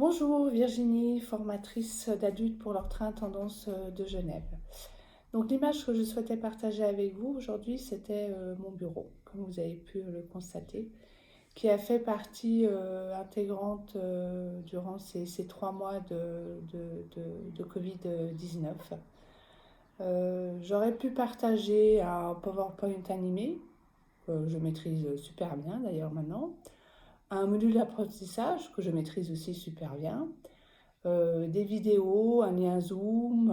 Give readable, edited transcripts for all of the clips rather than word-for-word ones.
Bonjour Virginie, formatrice d'adultes pour leur train tendance de Genève. Donc l'image que je souhaitais partager avec vous aujourd'hui, c'était mon bureau, comme vous avez pu le constater, qui a fait partie intégrante durant ces 3 mois de Covid-19. J'aurais pu partager un PowerPoint animé, que je maîtrise super bien d'ailleurs maintenant, un module d'apprentissage que je maîtrise aussi super bien, des vidéos, un lien Zoom,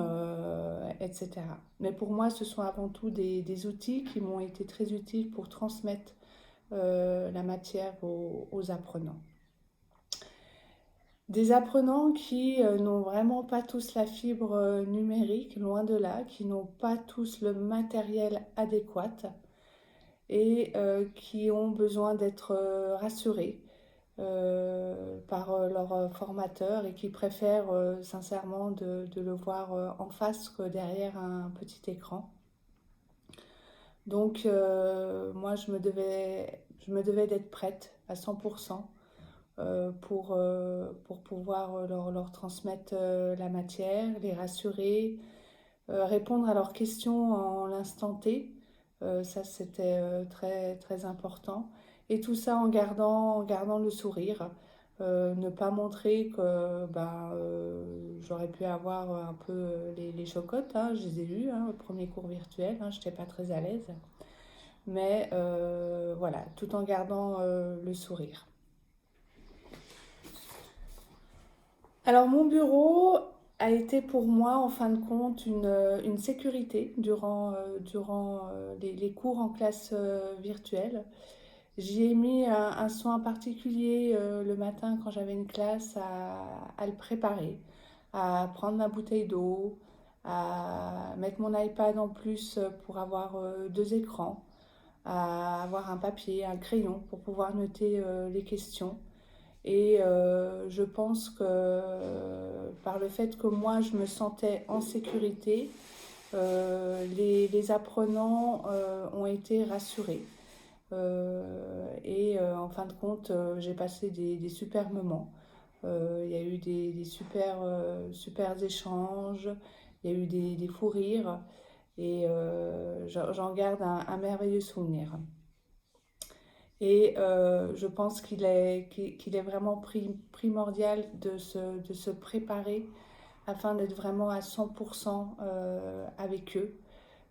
etc. Mais pour moi, ce sont avant tout des outils qui m'ont été très utiles pour transmettre la matière aux apprenants. Des apprenants qui n'ont vraiment pas tous la fibre numérique, loin de là, qui n'ont pas tous le matériel adéquat et qui ont besoin d'être rassurés par leur formateur et qui préfèrent sincèrement de le voir en face que derrière un petit écran. Donc moi je me devais d'être prête à 100% pour pouvoir leur transmettre la matière, les rassurer, répondre à leurs questions en l'instant T. Ça c'était très, très important. Et tout ça en gardant le sourire. Ne pas montrer que j'aurais pu avoir un peu les chocottes, hein, je les ai eues au premier cours virtuel, je n'étais pas très à l'aise. Mais voilà, tout en gardant le sourire. Alors mon bureau a été pour moi en fin de compte une sécurité durant les cours en classe virtuelle. J'y ai mis un soin particulier le matin quand j'avais une classe à le préparer, à prendre ma bouteille d'eau, à mettre mon iPad en plus pour avoir deux écrans, à avoir un papier, un crayon pour pouvoir noter les questions. Et je pense que par le fait que moi je me sentais en sécurité, les apprenants ont été rassurés. En fin de compte, j'ai passé des super moments. Il y a eu des super échanges, il y a eu des fous rires et j'en garde un merveilleux souvenir. Et je pense qu'il est vraiment primordial de se préparer afin d'être vraiment à 100% avec eux.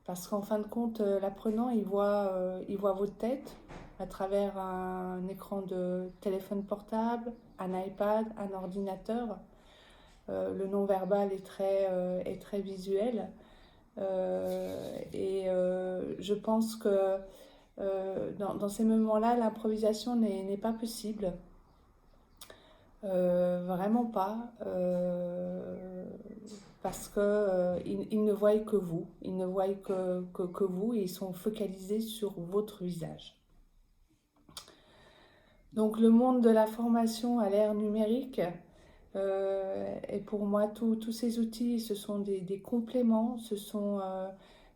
Parce qu'en fin de compte, l'apprenant, il voit votre tête à travers un écran de téléphone portable, un iPad, un ordinateur. Le non-verbal est très visuel. Je pense que dans ces moments-là, l'improvisation n'est pas possible. Vraiment pas. Parce que ils ne voient que vous. Ils ne voient que vous et ils sont focalisés sur votre visage. Donc le monde de la formation à l'ère numérique, et pour moi, tous ces outils, ce sont des compléments, ce sont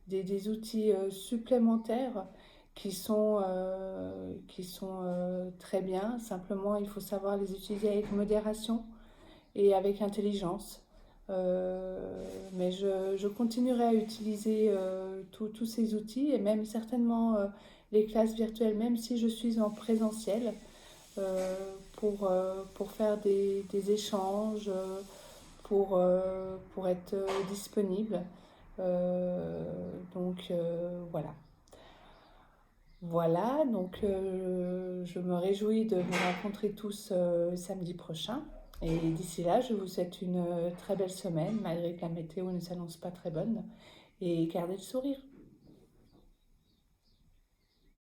des outils supplémentaires qui sont très bien. Simplement, il faut savoir les utiliser avec modération et avec intelligence. Mais je continuerai à utiliser tous ces outils et même certainement les classes virtuelles, même si je suis en présentiel, pour faire des échanges, pour être disponible. Voilà. Voilà, donc je me réjouis de vous rencontrer tous samedi prochain. Et d'ici là, je vous souhaite une très belle semaine, malgré que la météo ne s'annonce pas très bonne. Et gardez le sourire.